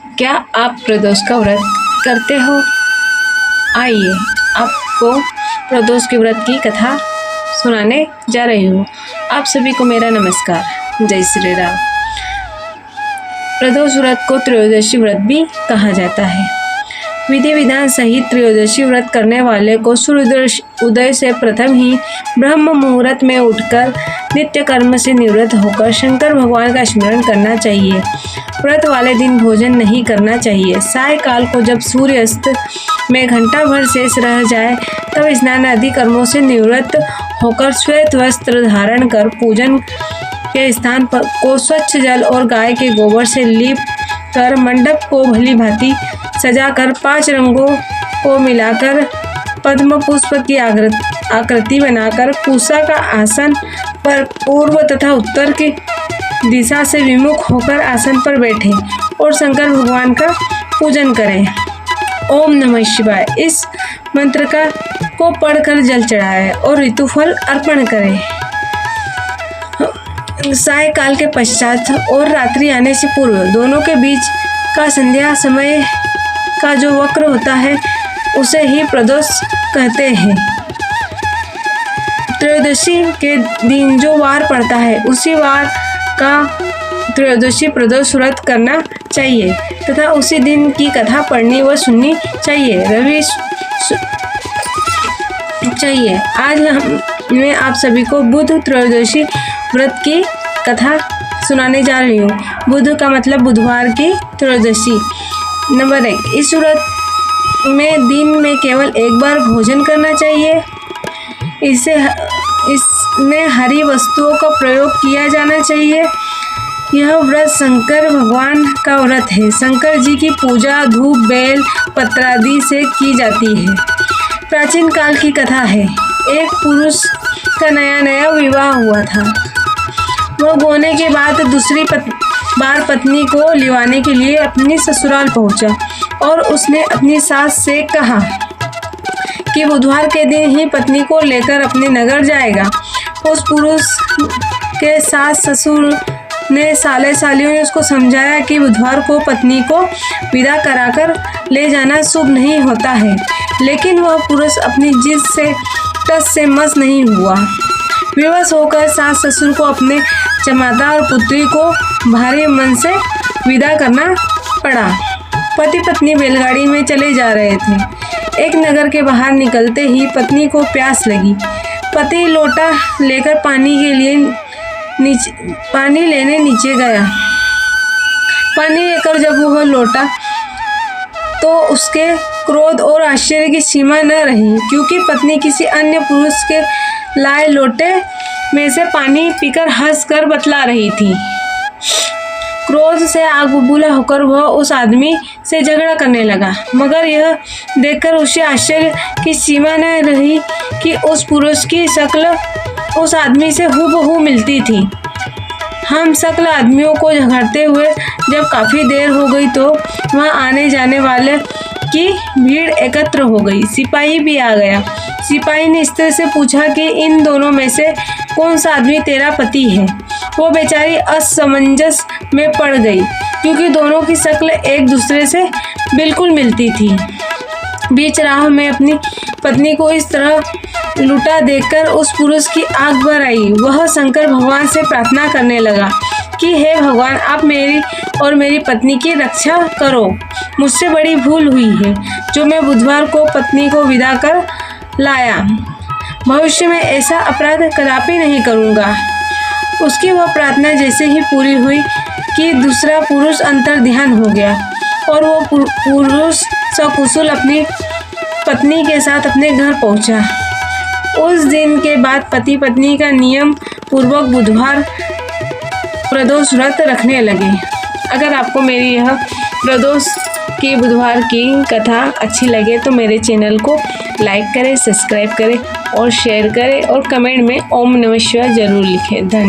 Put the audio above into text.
क्या आप प्रदोष का व्रत करते हो? आइए आपको प्रदोष के व्रत की कथा सुनाने जा रही हूँ। आप सभी को मेरा नमस्कार, जय श्री राम। प्रदोष व्रत को त्रयोदशी व्रत भी कहा जाता है। विधि विधान सहित त्रयोदशी व्रत करने वाले को सूर्योदय उदय से प्रथम ही ब्रह्म मुहूर्त में उठकर नित्य कर्म से निवृत्त होकर शंकर भगवान का स्मरण करना चाहिए। व्रत वाले दिन भोजन नहीं करना चाहिए। सायकाल को जब सूर्य अस्त में घंटा भर शेष रह जाए तब स्नान आदि कर्मों से निवृत्त होकर श्वेत वस्त्र धारण कर पूजन के स्थान पर को स्वच्छ जल और गाय के गोबर से लीप कर मंडप को भली भांति सजाकर 5 रंगों को मिलाकर पद्म पुष्प की आकृति बनाकर पूसा का आसन पर पूर्व तथा उत्तर की दिशा से विमुख होकर आसन पर बैठे और शंकर भगवान का पूजन करें। ओम नमः शिवाय इस मंत्र को पढ़कर जल चढ़ाएं और ऋतुफल अर्पण करें। सायकाल के पश्चात और रात्रि आने से पूर्व दोनों के बीच का संध्या समय का जो वक्र होता है उसे ही प्रदोष कहते हैं। त्रयोदशी के दिन जो वार पड़ता है उसी वार का त्रयोदशी प्रदोष व्रत करना चाहिए तथा उसी दिन की कथा पढ़नी व सुननी चाहिए। आज मैं आप सभी को बुध त्रयोदशी व्रत की कथा सुनाने जा रही हूँ। बुध का मतलब बुधवार की त्रयोदशी। नंबर 1, इस व्रत में दिन में केवल एक बार भोजन करना चाहिए। इसमें हरी वस्तुओं का प्रयोग किया जाना चाहिए। यह व्रत शंकर भगवान का व्रत है। शंकर जी की पूजा धूप बेल पत्र आदि से की जाती है। प्राचीन काल की कथा है। एक पुरुष का नया विवाह हुआ था। वह बोने के बाद दूसरी बार पत्नी को लिवाने के लिए अपनी ससुराल पहुंचा और उसने अपनी सास से कहा कि बुधवार के दिन ही पत्नी को लेकर अपने नगर जाएगा। उस पुरुष के सास ससुर ने सालियों ने उसको समझाया कि बुधवार को पत्नी को विदा कराकर ले जाना शुभ नहीं होता है, लेकिन वह पुरुष अपनी जिद से टस से मस नहीं हुआ। विवश होकर सास ससुर को अपने जमाता और पुत्री को भारी मन से विदा करना पड़ा। पति पत्नी बैलगाड़ी में चले जा रहे थे। एक नगर के बाहर निकलते ही पत्नी को प्यास लगी। पति लोटा लेकर पानी लेने नीचे गया। पानी लेकर जब वह लौटा तो उसके क्रोध और आश्चर्य की सीमा न रही, क्योंकि पत्नी किसी अन्य पुरुष के लाए लोटे में से पानी पीकर हंसकर बतला रही थी। क्रोध से आग बबूला होकर वह उस आदमी से झगड़ा करने लगा, मगर यह देखकर उसे आश्चर्य की सीमा न रही कि उस पुरुष की शक्ल उस आदमी से हूबहू मिलती थी। हम शक्ल आदमियों को झगड़ते हुए जब काफ़ी देर हो गई तो वहाँ आने जाने वाले की भीड़ एकत्र हो गई। सिपाही भी आ गया। सिपाही ने स्त्री से पूछा कि इन दोनों में से कौन सा आदमी तेरा पति है। वो बेचारी असमंजस में पड़ गई, क्योंकि दोनों की शक्ल एक दूसरे से बिल्कुल मिलती थी। बीच राह में अपनी पत्नी को इस तरह लुटा देखकर उस पुरुष की आग भर आई। वह शंकर भगवान से प्रार्थना करने लगा कि हे भगवान, आप मेरी और मेरी पत्नी की रक्षा करो। मुझसे बड़ी भूल हुई है जो मैं बुधवार को पत्नी को विदा कर लाया। भविष्य में ऐसा अपराध कदापि नहीं करूँगा। उसकी वह प्रार्थना जैसे ही पूरी हुई कि दूसरा पुरुष अंतर ध्यान हो गया और वो पुरुष सकुशल अपनी पत्नी के साथ अपने घर पहुंचा। उस दिन के बाद पति पत्नी का नियम पूर्वक बुधवार प्रदोष व्रत रखने लगे। अगर आपको मेरी यह प्रदोष की बुधवार की कथा अच्छी लगे तो मेरे चैनल को लाइक करें, सब्सक्राइब करें और शेयर करें और कमेंट में ओम नमः शिवाय जरूर लिखें। धन्यवाद।